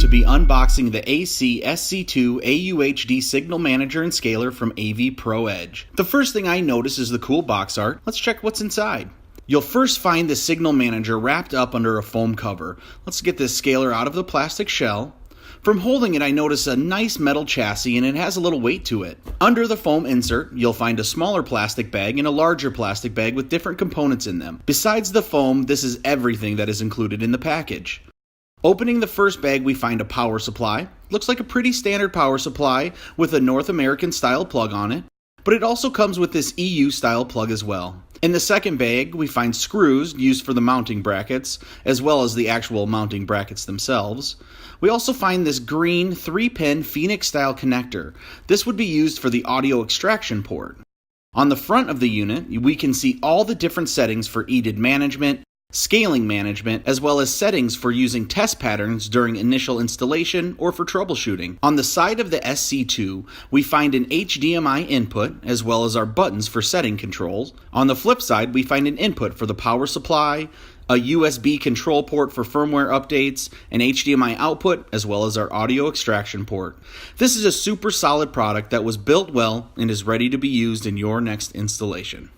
to be unboxing the AC-SC2-AUHD signal manager and scaler from AVPro Edge. The first thing I notice is the cool box art. Let's check what's inside. You'll first find the signal manager wrapped up under a foam cover. Let's get this scaler out of the plastic shell. From holding it, I notice a nice metal chassis and it has a little weight to it. Under the foam insert, you'll find a smaller plastic bag and a larger plastic bag with different components in them. Besides the foam, this is everything that is included in the package. Opening the first bag, we find a power supply. Looks like a pretty standard power supply with a North American style plug on it, but it also comes with this EU style plug as well. In the second bag, we find screws used for the mounting brackets, as well as the actual mounting brackets themselves. We also find this green 3-pin Phoenix style connector. This would be used for the audio extraction port. On the front of the unit, we can see all the different settings for EDID management, scaling management, as well as settings for using test patterns during initial installation or for troubleshooting. On the side of the SC2, we find an HDMI input, as well as our buttons for setting controls. On the flip side, we find an input for the power supply, a USB control port for firmware updates, an HDMI output, as well as our audio extraction port. This is a super solid product that was built well and is ready to be used in your next installation.